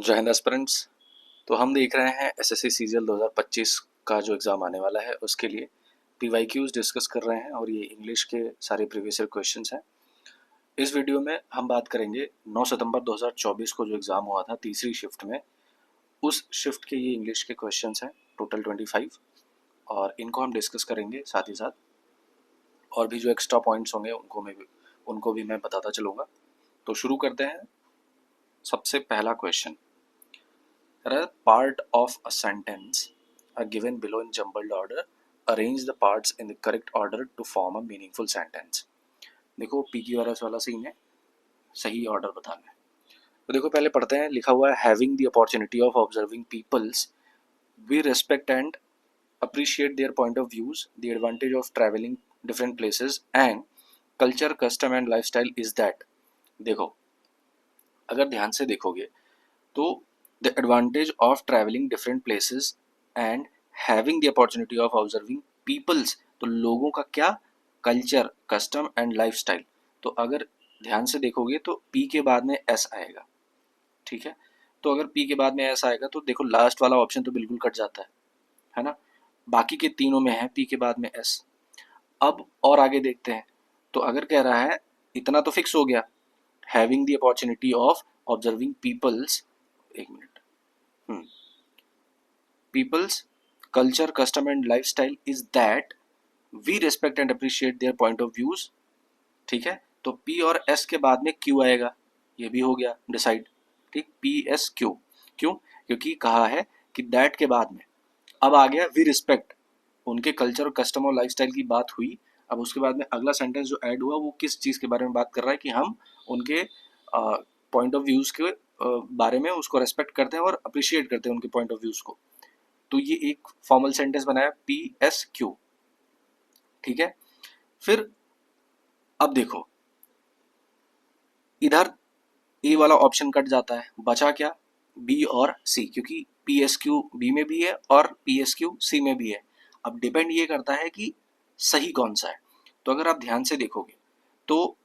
जय हिंद एस्पिरेंट्स। तो हम देख रहे हैं एसएससी सीजीएल 2025 का जो एग्ज़ाम आने वाला है उसके लिए पीवाईक्यूज डिस्कस कर रहे हैं और ये इंग्लिश के सारे प्रीवियस ईयर क्वेश्चंस हैं। इस वीडियो में हम बात करेंगे 9 सितंबर 2024 को जो एग्ज़ाम हुआ था तीसरी शिफ्ट में, उस शिफ्ट के ये इंग्लिश के क्वेश्चंस हैं टोटल 25 और इनको हम डिस्कस करेंगे। साथ ही साथ और भी जो एक्स्ट्रा पॉइंट्स होंगे उनको भी मैं बताता चलूँगा। तो शुरू करते हैं। सबसे पहला question, part of a sentence are given below in jumbled order. Arrange the parts in the correct order to form a meaningful sentence. देखो PQRS वाला सीन है, सही ऑर्डर बताना है। तो देखो पहले पढ़ते हैं। लिखा हुआ है having the opportunity of observing peoples we respect and appreciate their point of views, the advantage of traveling different places and culture, custom and lifestyle is that। देखो अगर ध्यान से देखोगे तो the advantage of travelling different places and having the opportunity of observing peoples, तो लोगों का क्या, कल्चर, कस्टम एंड लाइफस्टाइल। तो अगर ध्यान से देखोगे तो पी के बाद में एस आएगा, ठीक है। तो अगर पी के बाद में एस आएगा तो देखो लास्ट वाला ऑप्शन तो बिल्कुल कट जाता है ना। बाकी के तीनों में है पी के बाद में एस। अब और आगे देखते हैं। तो अगर कह रहा है इतना तो फिक्स हो गया, having the opportunity of observing peoples, एक minute, people's culture, custom and lifestyle is that we respect and appreciate their point of views। ठीक है, तो P और S के बाद में Q आएगा, ये भी हो गया डिसाइड। ठीक, P S Q। क्यों? क्योंकि कहा है कि दैट के बाद में अब आ गया वी रिस्पेक्ट, उनके कल्चर और कस्टम और लाइफस्टाइल की बात हुई। अब उसके बाद में अगला सेंटेंस जो ऐड हुआ वो किस चीज़ के बारे में बात कर रहा है कि हम उनके पॉइंट ऑफ व्यूज़ के बारे में उसको रेस्पेक्ट करते हैं और अप्रिशिएट करते हैं उनके पॉइंट ऑफ व्यूज़ को। तो ये एक फॉर्मल सेंटेंस बनाया पी एस क्यू, ठीक है। फिर अब देखो इधर ए वाला ऑप्शन कट जाता है, बचा क्या, बी और सी, क्योंकि पी एस क्यू बी में भी है और पी एस क्यू सी में भी है। अब डिपेंड ये करता है कि सही कौन सा है। तो अगर आप ध्यान से देखोगे तो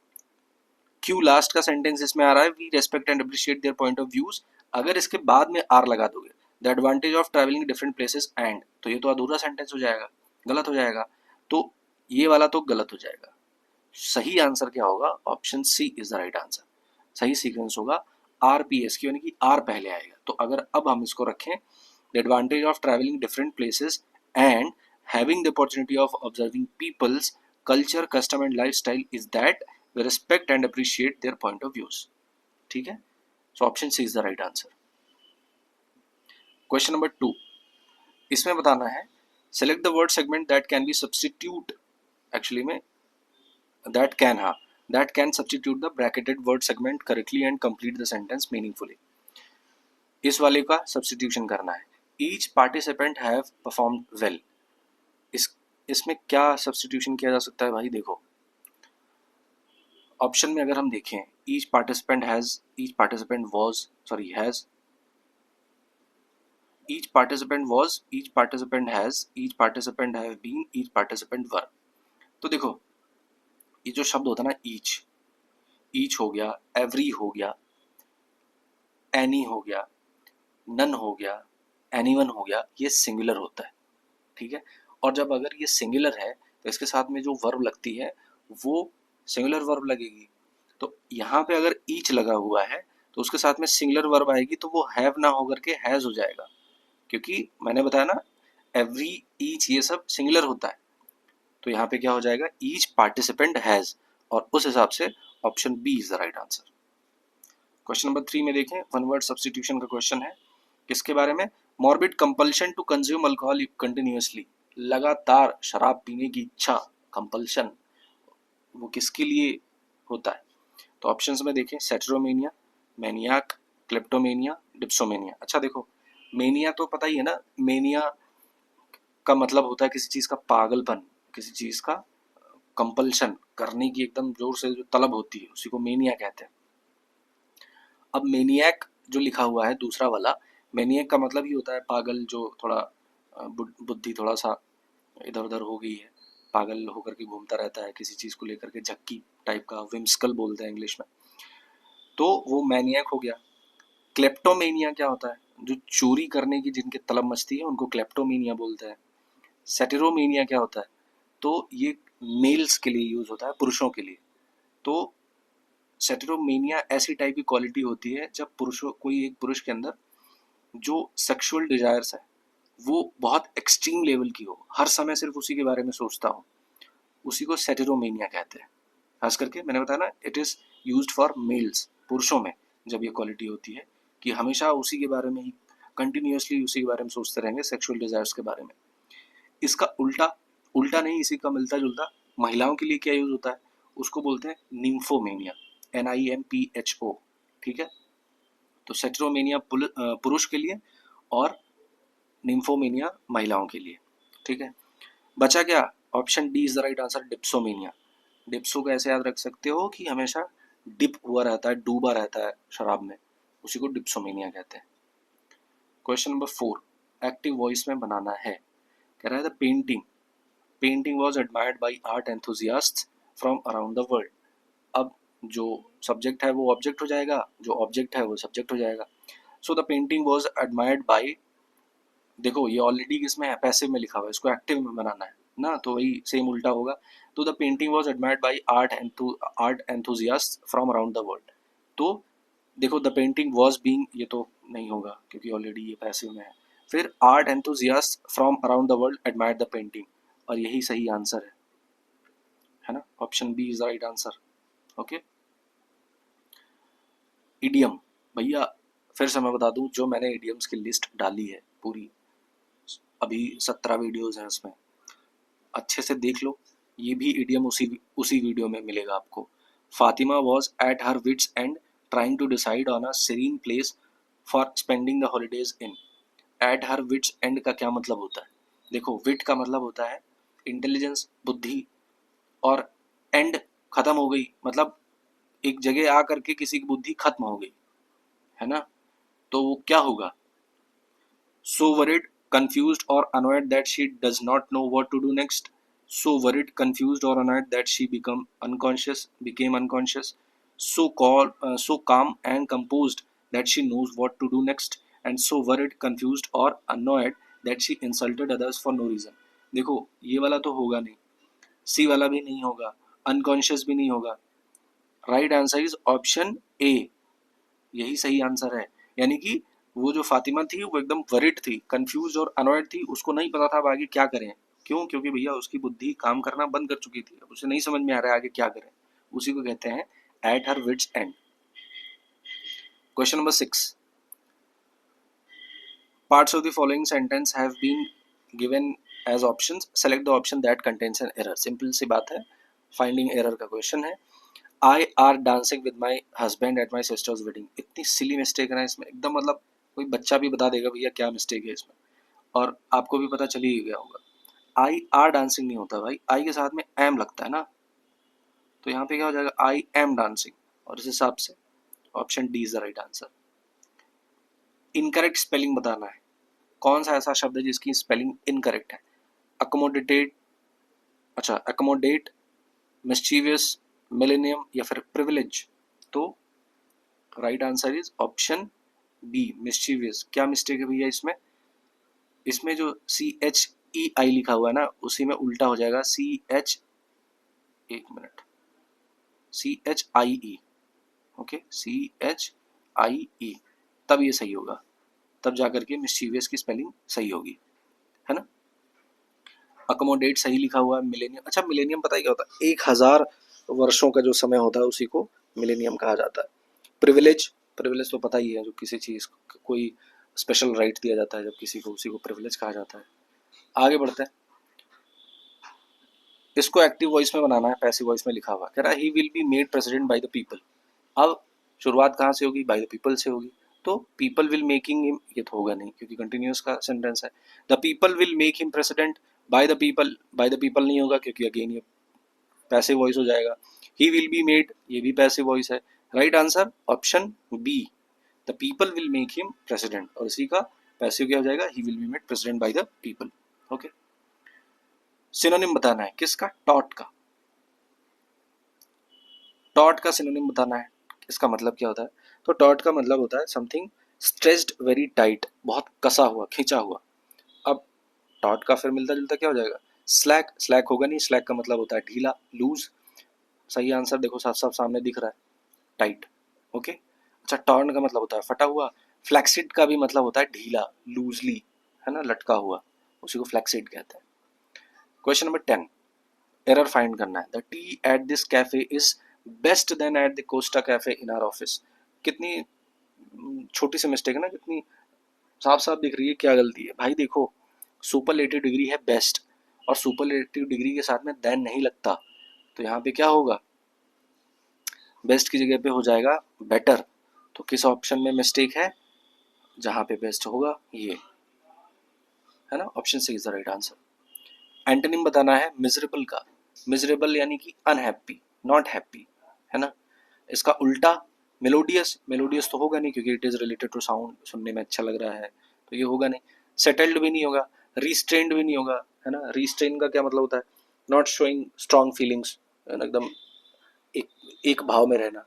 क्यू लास्ट का सेंटेंस इसमें आ रहा है, we respect and appreciate their point of views. अगर इसके बाद में आर लगा दोगे, the advantage of travelling different places and, तो ये तो अधूरा सेंटेंस हो जाएगा, गलत हो जाएगा। तो ये वाला तो गलत हो जाएगा। सही आंसर क्या होगा, option C is the right answer. सही सीक्वेंस होगा आर पी एस क्यू, यानी कि आर पहले आएगा। तो अगर अब हम इसको रखें, the advantage of travelling different places and having the opportunity of observing peoples culture custom and life style is that we respect and appreciate their point of views. ठीक है, so option C is the right answer. Question number 2, इसमें बताना है select the word segment that can be substitute, actually में that can, हाँ, that can substitute the bracketed word segment correctly and complete the sentence meaningfully। इस वाले का substitution करना है। each participant have performed well। इसमें क्या सब्स्टिट्यूशन किया जा सकता है भाई, देखो ऑप्शन में अगर हम देखें each participant has, each participant was, sorry has, each participant was, each participant has, each participant have been, each participant were। तो देखो ये जो शब्द होता है ना, ईच हो गया, एवरी हो गया, एनी हो गया, नन हो गया, एनीवन हो गया, ये सिंगुलर होता है, ठीक है। और जब अगर ये सिंगुलर है तो इसके साथ में जो वर्ब लगती है वो सिंगुलर वर्ब लगेगी। तो यहाँ पे अगर ईच लगा हुआ है तो उसके साथ में सिंगुलर वर्ब आएगी, तो वो हैव ना होकर के हैज हो जाएगा, क्योंकि मैंने बताया ना एवरी, ईच, ये सब सिंगुलर होता है। तो यहाँ पे क्या हो जाएगा, ईच पार्टिसिपेंट हैज, और उस हिसाब से option B is the right answer. Question number 3 में देखें, वन वर्ड सब्स्टिट्यूशन का क्वेश्चन है। किसके बारे में, morbid compulsion to consume alcohol continuously, लगातार शराब पीने की इच्छा, कंपल्शन, वो किसके लिए होता है। तो ऑप्शंस में देखें, सेटरोमेनिया, मैनियाक, क्लेप्टोमेनिया, डिप्सोमेनिया। अच्छा देखो मेनिया तो पता ही है ना, मेनिया का मतलब होता है किसी चीज का पागलपन, किसी चीज का कंपल्शन करने की एकदम जोर से जो तलब होती है उसी को मेनिया कहते हैं। अब मेनियक जो लिखा हुआ है दूसरा वाला, मेनियक का मतलब ही होता है पागल, जो थोड़ा बुद्धि थोड़ा सा इधर उधर हो गई है, पागल होकर के घूमता रहता है किसी चीज़ को लेकर के, झक्की टाइप का, विम्स्कल बोलते हैं इंग्लिश में। तो वो मैनियक हो गया। क्लेप्टोमेनिया क्या होता है? जो चोरी करने की जिनके तलब मचती है उनको क्लेप्टोमेनिया बोलते हैं। सेटेरोमेनिया क्या होता है? तो ये मेल्स के लिए यूज होता है, पुरुषों के लिए। तो सेटेरोमेनिया ऐसी टाइप की क्वालिटी होती है जब पुरुषों कोई एक पुरुष के अंदर जो सेक्सुअल डिजायर्स है वो बहुत एक्सट्रीम लेवल की हो, हर समय सिर्फ उसी के बारे में सोचता हो, उसी को सेटेरोमेनिया कहते हैं। खास करके मैंने बताया ना, it is used for mails, पुरुषों में जब ये क्वालिटी होती है कि हमेशा उसी के बारे में ही कंटिन्यूअसली उसी के बारे में सोचते रहेंगे, सेक्सुअल डिजायर्स के बारे में। इसका उल्टा, उल्टा नहीं, इसी का मिलता जुलता महिलाओं के लिए क्या यूज होता है, उसको बोलते हैं निम्फोमेनिया, NIMPHO। ठीक है, तो सेटेरोमेनिया पुरुष के लिए और निम्फोमेनिया महिलाओं के लिए। ठीक है, बचा क्या? Option D is the right answer, dipsomania. Dipso को ऐसे याद रख सकते हो कि हमेशा डिप हुआ रहता है, डूबा रहता है शराब में, उसी को डिप्सोमेनिया कहते हैं। क्वेश्चन नंबर 4, एक्टिव वॉइस में बनाना है। कह रहा है the painting was admired by art enthusiasts from around the world. अब जो सब्जेक्ट है वो ऑब्जेक्ट हो जाएगा, जो ऑब्जेक्ट है वो सब्जेक्ट हो जाएगा। So the painting was admired by, देखो ये ऑलरेडी किसमें है, पैसिव में लिखा हुआ है, इसको एक्टिव में बनाना है ना, तो वही सेम उल्टा होगा। तो the painting was admired by art enthusiast from around the world. तो देखो द पेंटिंग वॉज बीइंग, ये तो नहीं होगा क्योंकि ऑलरेडी ये पैसिव में है। फिर art enthusiast from around the world admired the painting, और यही सही आंसर है ना, option B is the right answer. Okay, idiom, भैया फिर से मैं बता दूं, जो मैंने इडियम्स की लिस्ट डाली है पूरी, अभी 17 वीडियोज हैं उसमें, अच्छे से देख लो। ये भी इडियम उसी वीडियो में मिलेगा आपको। Fatima was at her wits end trying to decide on a serene place for spending the holidays in. At her wits end का क्या मतलब होता है? देखो, विट का मतलब होता है इंटेलिजेंस, बुद्धि, और एंड खत्म हो गई, मतलब एक जगह आ करके किसी की बुद्धि खत्म हो गई, है ना, तो वो क्या होगा? So worried, confused or annoyed that she does not know what to do next. So worried, confused or annoyed that she became unconscious. So calm and composed that she knows what to do next. And so worried, confused or annoyed that she insulted others for no reason. देखो ये वाला तो होगा नहीं, सी वाला भी नहीं होगा, अनकॉन्शियस भी नहीं होगा। Right answer is option A, यही सही आंसर है। यानी कि वो जो फातिमा थी वो एकदम वरिड थी, कंफ्यूज और अनॉयड थी, उसको नहीं पता था अब आगे क्या करें। क्यों? क्योंकि भैया उसकी बुद्धि काम करना बंद कर चुकी थी, अब उसे नहीं समझ में आ रहा है आगे क्या करें। उसी को कहते हैं at her wits end. Question number 6, parts of the following sentence have been given as options, select the option that contains an error. Simple सी बात है, फाइंडिंग एरर का क्वेश्चन है। I are dancing with my husband at my sister's wedding. इतनी silly mistake है ना इसमें, एकदम मतलब कोई बच्चा भी बता देगा भैया क्या मिस्टेक है इसमें, और आपको भी पता चल ही गया होगा। आई आर डांसिंग नहीं होता भाई, आई के साथ में एम लगता है ना, तो यहाँ पे क्या हो जाएगा, आई एम डांसिंग, और इस हिसाब से option D is the right answer. Incorrect spelling बताना है, कौन सा ऐसा शब्द है जिसकी स्पेलिंग इनकरेक्ट है? अकोमोडेटेड, अच्छा अकोमोडेट, मिस्चीवियस, मिलेनियम या फिर प्रिविलेज। तो right answer is option B, mischievous. क्या मिस्टेक है भैया इसमें? इसमें जो CHEI लिखा हुआ है ना, उसी में उल्टा हो जाएगा एक मिनट, CHIE। ओके, CHIE, तब ये सही होगा, तब जाकर के मिस्चीवियस की स्पेलिंग सही होगी, है ना। अकोमोडेट सही लिखा हुआ है, मिलेनियम, अच्छा मिलेनियम पता है क्या होता है? 1000 वर्षों का जो समय होता है उसी को मिलेनियम कहा जाता है। प्रिविलेज, प्रिविलेज तो पता ही है, जो किसी चीज़ को कोई स्पेशल राइट दिया जाता है जब किसी को, उसी को प्रिविलेज कहा जाता है। आगे बढ़ते हैं, इसको एक्टिव वॉइस में बनाना है, पैसिव वॉइस में लिखा हुआ। कह रहा है ही will be made president by the people. अब शुरुआत कहाँ से होगी? बाय द पीपल से होगी, तो पीपल विल मेकिंग हिम, ये तो होगा नहीं क्योंकि कंटिन्यूअस का सेंटेंस है। The people will make him president by the people, bye the people नहीं होगा क्योंकि अगेन ये पैसिव वॉइस हो जाएगा। ही विल बी मेड, ये भी पैसिव वॉइस है। Right answer option B, the people will make him president, और इसी का पैसिव क्या हो जाएगा? He will be made president by the people. Okay, synonym बताना है किसका? टॉट का। टॉट का सिनोनिम बताना है, इसका मतलब क्या होता है? तो टॉट का मतलब होता है समथिंग स्ट्रेच्ड वेरी टाइट, बहुत कसा हुआ, खींचा हुआ। अब टॉट का फिर मिलता जुलता क्या हो जाएगा, स्लैक। स्लैक होगा नहीं, स्लैक का मतलब होता है ढीला, लूज। सही आंसर देखो साफ साफ सामने दिख रहा है, टाइट। ओके। अच्छा, टॉर्न का मतलब होता है फटा हुआ। फ्लैक्सिड का भी मतलब होता है ढीला, लूजली, है ना, लटका हुआ, उसी को फ्लैक्सिड कहते हैं। क्वेश्चन नंबर 10, एरर फाइंड करना है। The tea at this cafe is best than at the Costa cafe in our office. कितनी छोटी सी मिस्टेक है ना, कितनी साफ साफ दिख रही है क्या गलती है भाई। देखो, सुपरलेटिव डिग्री है बेस्ट, और सुपरलेटिव डिग्री के साथ में देन नहीं लगता, तो यहाँ पे क्या होगा, बेस्ट की जगह पे हो जाएगा बेटर। तो किस ऑप्शन में मिस्टेक है, जहाँ पे बेस्ट होगा ये, है ना, option C is the right answer. Antonym बताना है मिजरेबल का। मिजरेबल यानी कि अनहैप्पी, नॉट हैप्पी, है ना। इसका उल्टा मेलोडियस। मेलोडियस तो होगा नहीं क्योंकि it is related to sound, सुनने में अच्छा लग रहा है, तो ये होगा नहीं। सेटल्ड भी नहीं होगा, रिस्ट्रेन्ड भी नहीं होगा, है ना। रिस्ट्रेन का क्या मतलब होता है, नॉट शोइंग स्ट्रॉन्ग फीलिंग्स, एकदम एक एक भाव में रहना,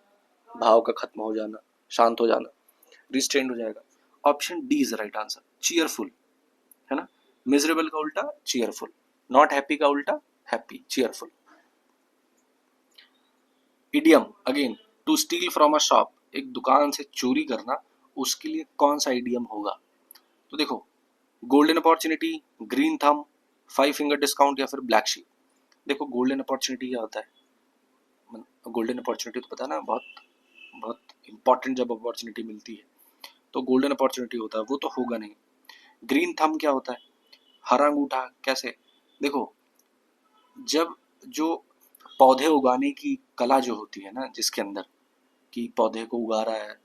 भाव का खत्म हो जाना, शांत हो जाना, रिस्ट्रेन्ड हो जाएगा। Option D is right answer, cheerful, है ना। मिजरेबल का उल्टा चीयरफुल, नॉट हैप्पी का उल्टा happy, cheerful. Idiom again, to steal from a shop, एक दुकान से चोरी करना, उसके लिए कौन सा इडियम होगा। तो देखो, golden opportunity, green thumb, 5 finger discount या फिर ब्लैक शीप। देखो गोल्डन अपॉर्चुनिटी क्या होता है, गोल्डन अपॉर्चुनिटी तो पता है ना, बहुत बहुत इंपॉर्टेंट जब अपॉर्चुनिटी मिलती है तो गोल्डन अपॉर्चुनिटी होता है, वो तो होगा नहीं। ग्रीन थंब क्या होता है, हरा अंगूठा, कैसे। देखो, जब जो पौधे उगाने की कला जो होती है ना, जिसके अंदर कि पौधे को उगा रहा है,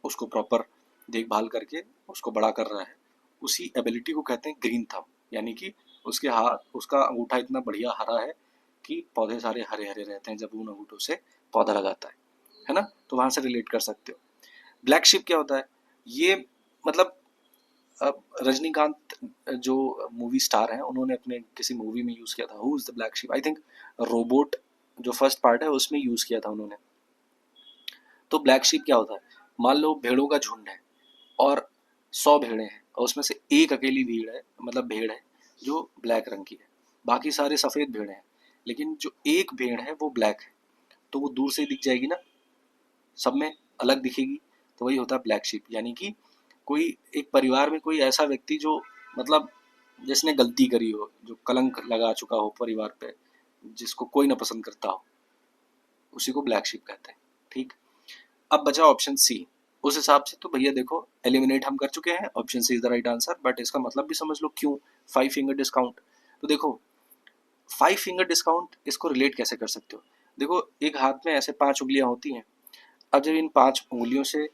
उसको प्रॉपर देखभाल करके उसको बड़ा कर रहा है, उसी एबिलिटी को कहते हैं ग्रीन थंब। यानी कि उसके हाथ, उसका अंगूठा इतना बढ़िया हरा है कि पौधे सारे हरे हरे रहते हैं जब उन अंगूठों से पौधा लगाता है ना। तो वहां से रिलेट कर सकते हो। ब्लैक शिप क्या होता है, ये मतलब रजनीकांत जो मूवी स्टार हैं, उन्होंने अपने किसी मूवी में यूज किया था, who is the black ship, I think robot जो फर्स्ट पार्ट है उसमें यूज किया था उन्होंने। तो ब्लैक शीप क्या होता है, मान लो भेड़ों का झुंड है और 100 भेड़ें हैं, और उसमें से एक अकेली भीड़ है, मतलब भेड़ है जो ब्लैक रंग की है, बाकी सारे सफ़ेद भेड़ें हैं, लेकिन जो एक भेड़ है वो ब्लैक है, तो वो दूर से ही दिख जाएगी ना, सब में अलग दिखेगी, तो वही होता है ब्लैक शीप। यानी कि कोई एक परिवार में कोई ऐसा व्यक्ति जो मतलब जिसने गलती करी हो, जो कलंक लगा चुका हो परिवार पे, जिसको कोई ना पसंद करता हो, उसी को ब्लैक शीप कहते हैं। ठीक। अब बचा ऑप्शन सी। उस हिसाब से तो भैया देखो, एलिमिनेट हम कर चुके हैं, option C is the right answer, but इसका मतलब भी समझ लो क्यों 5 फिंगर डिस्काउंट। तो देखो, 5 फिंगर डिस्काउंट इसको रिलेट कैसे कर सकते हो। देखो, एक हाथ में ऐसे 5 उंगलियां होती हैं, अब जब इन 5 उंगलियों से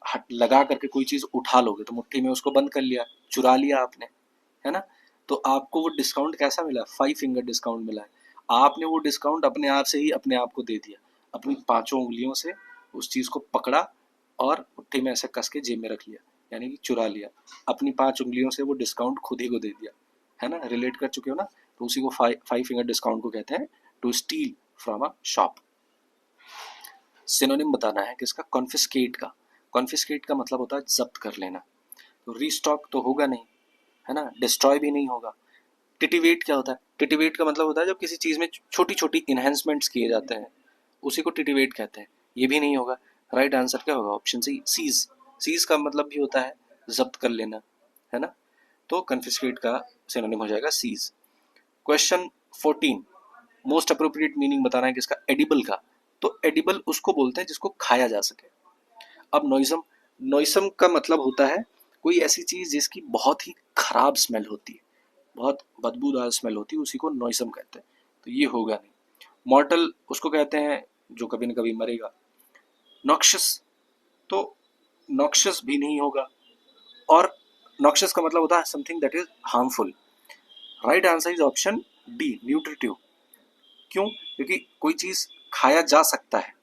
हट लगा करके कोई चीज उठा लोगे तो मुट्ठी में उसको बंद कर लिया, चुरा लिया आपने, है ना। तो आपको वो डिस्काउंट कैसा मिला, 5 फिंगर डिस्काउंट मिला है। आपने वो डिस्काउंट अपने आप से ही अपने आप को दे दिया, अपनी 5 उंगलियों से उस चीज को पकड़ा और मुट्ठी में ऐसे कस के जेब में रख लिया, यानी कि चुरा लिया, अपनी 5 उंगलियों से वो डिस्काउंट खुद ही को दे दिया, है ना। रिलेट कर चुके हो ना, तो उसी को 5 फिंगर डिस्काउंट को कहते हैं to steal from a shop. Synonym बताना है किसका, कॉन्फिस्केट का। कॉन्फिस्केट का मतलब होता है जब्त कर लेना, तो रीस्टॉक तो होगा नहीं, है ना, डिस्ट्रॉय भी नहीं होगा। टिटिवेट क्या होता है, टिटिवेट का मतलब होता है जब किसी चीज में छोटी छोटी इन्हेंसमेंट्स किए जाते हैं, उसी को टिटिवेट कहते हैं, ये भी नहीं होगा। राइट आंसर क्या होगा, ऑप्शन सी, सीज। सीज का मतलब भी होता है जब्त कर लेना, है ना। तो कन्फिस्केट का सिनोनिम हो जाएगा seize. Question 14, most appropriate meaning बताना है किसका, एडिबल का। तो एडिबल उसको बोलते हैं जिसको खाया जा सके। अब नॉइजम, नॉइसम का मतलब होता है कोई ऐसी चीज जिसकी बहुत ही खराब स्मेल होती है, बहुत बदबूदार स्मेल होती है, उसी को नॉइसम कहते हैं, तो ये होगा नहीं। मॉर्टल उसको कहते हैं जो कभी न कभी मरेगा। नॉक्शस, तो नॉक्शस भी नहीं होगा, और नॉक्शस का मतलब होता है something that is harmful. Right answer is option D, nutritive. क्यों, क्योंकि कोई चीज खाया जा सकता है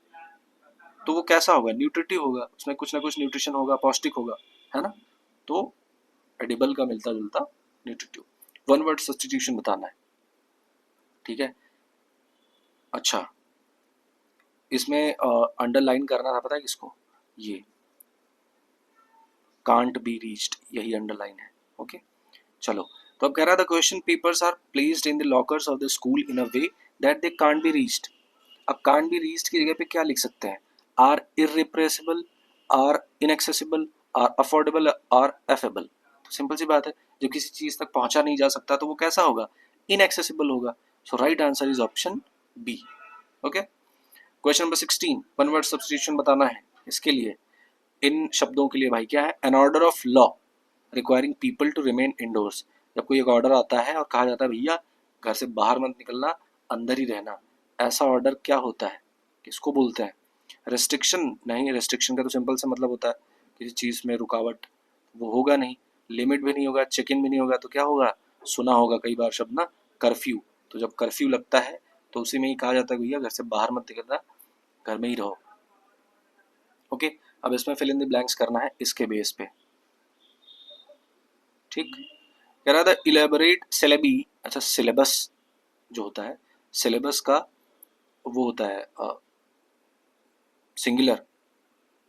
तो वो कैसा होगा, न्यूट्रिटिव होगा, उसमें कुछ ना कुछ न्यूट्रिशन होगा, पौष्टिक होगा, है ना। तो एडिबल का मिलता जुलता न्यूट्रिटिव। वन वर्ड सब्स्टिट्यूशन बताना है, ठीक है। अच्छा, इसमें अंडरलाइन करना था, पता है किसको, ये कांट बी रीच्ड, यही अंडरलाइन है। ओके चलो, तो अब कह रहा था question papers are placed in the lockers of the school in a way that they can't be reached. अब कांट बी रीच्ड की जगह पे क्या लिख सकते हैं? Are irrepressible, are inaccessible, are affordable, are affable. तो सिंपल सी बात है, जब किसी चीज तक पहुंचा नहीं जा सकता तो वो कैसा होगा? इनएक्सेसिबल होगा। So right answer is option B. Okay, question number 16, one word substitution बताना है। इसके लिए इन शब्दों के लिए भाई क्या है? An order of law requiring people to remain indoors. जब कोई एक ऑर्डर आता है और कहा जाता है भैया घर से बाहर मत निकलना, अंदर ही रहना, ऐसा ऑर्डर क्या होता है? किसको बोलते हैं? रेस्ट्रिक्शन नहीं, रेस्ट्रिक्शन का तो सिंपल से मतलब होता है किसी चीज़ में रुकावट, वो होगा नहीं। लिमिट भी नहीं होगा, चेक इन भी नहीं होगा, तो क्या होगा? सुना होगा कई बार शब्द ना, कर्फ्यू। तो जब कर्फ्यू लगता है तो उसी में ही कहा जाता है भैया घर से बाहर मत निकलना, घर में ही रहो। ओके, अब इसमें फिल इन द ब्लैंक्स करना है इसके बेस पे। ठीक, कह रहा था इलेबोरेट सिलेबी। अच्छा, सिलेबस जो होता है, सिलेबस का वो होता है सिंगुलर,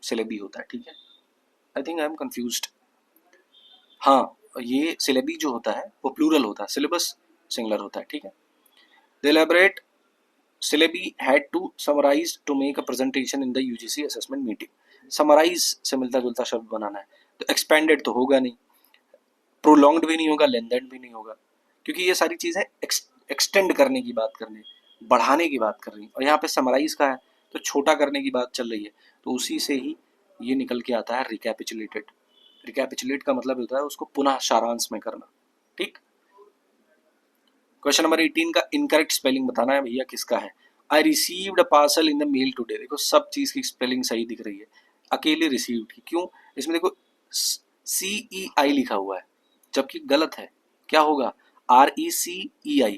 सिलेबी होता है। ठीक है, I think I am confused. हाँ, ये सिलेबी जो होता है वो प्लूरल होता है, सिलेबस सिंगुलर होता है। ठीक है, the elaborate syllabi had to summarise to make a presentation in the UGC assessment meeting. Summarise से मिलता जुलता शब्द बनाना है, तो एक्सपेंडेड तो होगा नहीं, प्रोलॉन्ग्ड भी नहीं होगा, लेंथेंड भी नहीं होगा, क्योंकि ये सारी चीज़ें एक्सटेंड करने की बात कर रही है, बढ़ाने की बात कर रही है। और यहाँ पे समराइज का है तो छोटा करने की बात चल रही है, तो उसी से ही ये निकल के आता है रिकैपिचुलेटेड। रिकैपिचुलेट का मतलब होता है उसको पुनः सारांश में करना। ठीक, क्वेश्चन नंबर 18 का इनकरेक्ट स्पेलिंग बताना है भैया किसका है। I received a parcel in the mail today. देखो सब चीज की स्पेलिंग सही दिख रही है, अकेले रिसीव्ड की क्यों? इसमें देखो CEI लिखा हुआ है जबकि गलत है। क्या होगा? RECEI।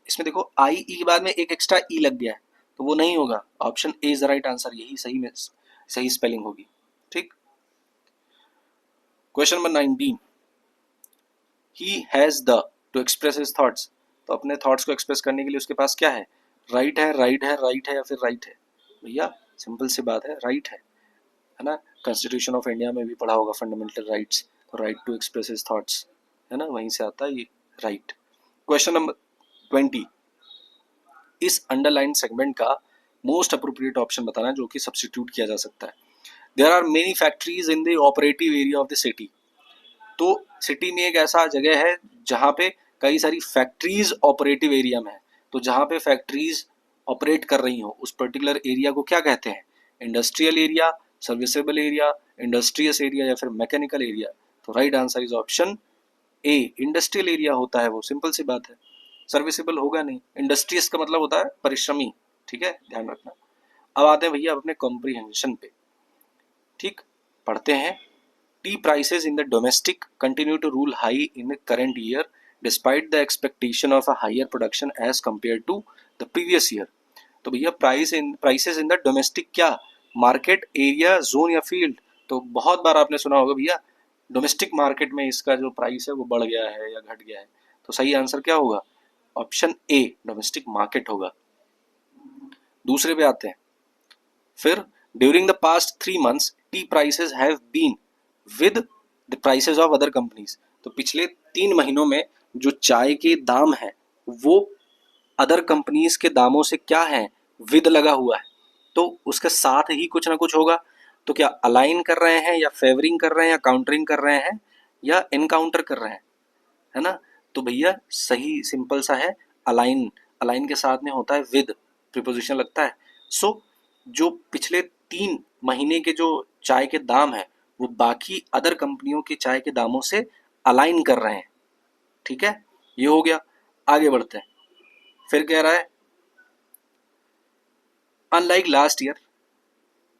इसमें देखो IE के बाद में एक एक्स्ट्रा ई लग गया है, तो वो नहीं होगा। Option A is the right answer, यही सही में सही स्पेलिंग होगी। ठीक, question number 19, he has the two express his thoughts. तो अपने थॉट्स को एक्सप्रेस करने के लिए उसके पास क्या है? राइट है, राइट है, राइट है या फिर राइट है? भैया सिंपल सी बात है, राइट है ना। कॉन्स्टिट्यूशन ऑफ इंडिया में भी पढ़ा होगा फंडामेंटल राइट्स, तो right to express his thoughts है ना, वहीं से आता है ये राइट। क्वेश्चन नंबर 20, इस अंडरलाइन सेगमेंट का मोस्ट अप्रोप्रिएट ऑप्शन बताना है जो कि सब्स्टिट्यूट किया जा सकता है। There are many factories in the operative area of the city. तो सिटी में एक ऐसा जगह है जहाँ पे कई सारी फैक्ट्रीज ऑपरेटिव एरिया में है, तो जहाँ पे फैक्ट्रीज ऑपरेट कर रही हो उस पर्टिकुलर एरिया को क्या कहते हैं? Industrial area, serviceable area, industrious area या फिर मैकेनिकल एरिया? तो right answer is option A, industrial area होता है वो, सिंपल सी बात है। सर्विसेबल होगा नहीं, इंडस्ट्रियस का मतलब होता है परिश्रमी। ठीक है, ध्यान रखना। अब आते हैं भैया अपने कॉम्प्रीहेंशन पे। ठीक, पढ़ते हैं। Tea prices in the domestic continue to rule high in the current year despite the expectation of a higher production as compared to the previous year। तो भैया प्राइसेस इन द डोमेस्टिक क्या? Market, area, zone या field? तो बहुत बार आपने सुना होगा भैया डोमेस्टिक मार्केट में इसका जो प्राइस है वो बढ़ गया है या घट गया है, तो सही आंसर क्या होगा? ऑप्शन ए, डोमेस्टिक मार्केट होगा। दूसरे पे आते हैं फिर। During the past 3 months tea prices have been with the prices of other companies. तो पिछले 3 महीनों में जो चाय के दाम है वो अदर कंपनीज के दामों से क्या है? विद लगा हुआ है, तो उसके साथ ही कुछ ना कुछ होगा। तो क्या अलाइन कर रहे हैं या फेवरिंग कर रहे हैं या काउंटरिंग कर रहे हैं या इनकाउंटर कर रहे हैं, है ना। तो भैया सही सिंपल सा है, अलाइन। अलाइन के साथ में होता है विद, प्रीपोजिशन लगता है। सो जो पिछले 3 महीने के जो चाय के दाम है वो बाकी अदर कंपनियों की चाय के दामों से अलाइन कर रहे हैं। ठीक है, ये हो गया। आगे बढ़ते हैं, फिर कह रहा है unlike last year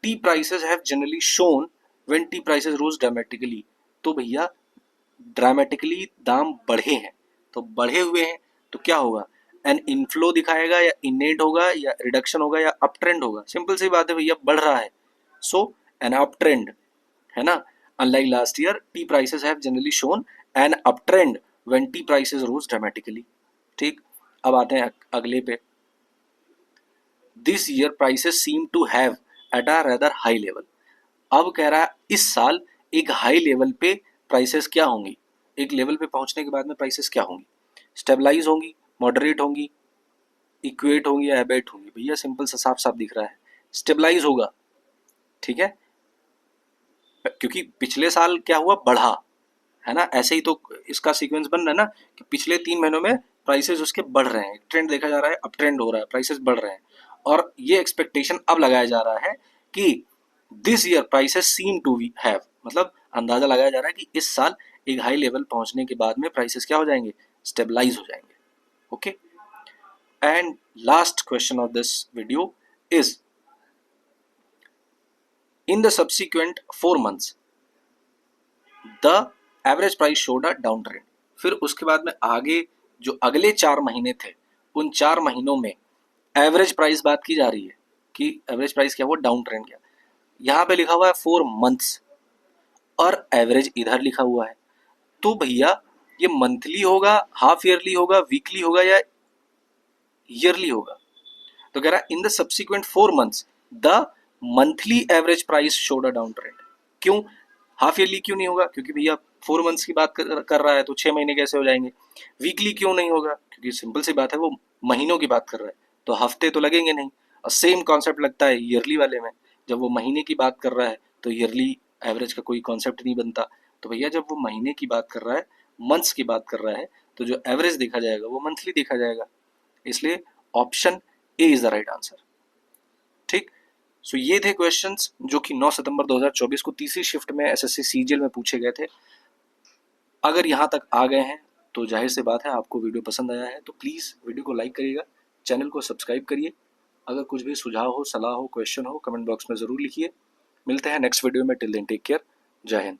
tea prices have generally shown when tea prices rose dramatically. तो भैया ड्रामेटिकली दाम बढ़े हैं, तो बढ़े हुए हैं तो क्या होगा? एन इनफ्लो दिखाएगा या इनेट होगा या रिडक्शन होगा या अप ट्रेंड होगा? सिंपल सी बात है भैया, बढ़ रहा है, सो एन अप ट्रेंड, है ना। Unlike last year tea prices have generally shown an up trend when tea prices rose dramatically. ठीक, अब आते हैं अगले पे। This year prices seem to have at a rather high level. अब कह रहा है इस साल एक हाई लेवल पे प्राइसेस क्या होंगी, एक लेवल पे पहुंचने के बाद में प्राइसेस क्या होंगी, स्टेबलाइज होंगी, मॉडरेट होंगी, इक्वेट होंगी या एबेट होंगी। भैया सिंपल सा साफ साफ दिख रहा है, स्टेबलाइज होगा, ठीक है, क्योंकि पिछले साल क्या हुआ, बढ़ा, है ना, ऐसे ही तो इसका सीक्वेंस बन रहा है ना कि पिछले 3 महीनों में प्राइसेस उसके बढ़ रहे हैं, ट्रेंड देखा जा रहा है, अप ट्रेंड हो रहा है, प्राइसेस बढ़ रहे हैं, और ये एक्सपेक्टेशन अब लगाया जा रहा है कि this year prices seem to have, मतलब अंदाजा लगाया जा रहा है कि इस साल एक हाई लेवल पहुंचने के बाद में प्राइसेस क्या हो जाएंगे, स्टेबलाइज हो जाएंगे। Okay, and last question of this video is in the subsequent 4 months the average price showed a downtrend। फिर उसके बाद में आगे जो अगले 4 महीने थे उन 4 महीनों में एवरेज प्राइस बात की जा रही है कि एवरेज प्राइस क्या हुआ, डाउन ट्रेंड गया। यहाँ पे लिखा हुआ है 4 months और एवरेज इधर लिखा हुआ है, तो भैया ये मंथली होगा, हाफ ईयरली होगा, वीकली होगा या ईयरली होगा। तो कह रहा है in the subsequent 4 months the monthly average price showed a down trend. क्यों हाफ ईयरली क्यों नहीं होगा, क्योंकि भैया 4 months की बात कर रहा है तो 6 महीने कैसे हो जाएंगे। वीकली क्यों नहीं होगा, क्योंकि सिंपल सी बात है वो महीनों की बात कर रहा है तो हफ्ते तो लगेंगे नहीं। और सेम कॉन्सेप्ट लगता है ईयरली वाले में, जब वो महीने की बात कर रहा है तो ईयरली एवरेज का कोई कॉन्सेप्ट नहीं बनता। तो भैया जब वो महीने की बात कर रहा है, मंथ्स की बात कर रहा है, तो जो एवरेज देखा जाएगा वो मंथली देखा जाएगा, इसलिए option A is the right answer. ठीक, सो ये थे क्वेश्चंस जो कि 9 सितंबर 2024 को तीसरी शिफ्ट में एसएससी सीजीएल में पूछे गए थे। अगर यहाँ तक आ गए हैं तो जाहिर सी बात है आपको वीडियो पसंद आया है, तो प्लीज़ वीडियो को लाइक करिएगा, चैनल को सब्सक्राइब करिए। अगर कुछ भी सुझाव हो, सलाह हो, क्वेश्चन हो, कमेंट बॉक्स में ज़रूर लिखिए। मिलते हैं नेक्स्ट वीडियो में, टिल देन टेक केयर, जय हिंद।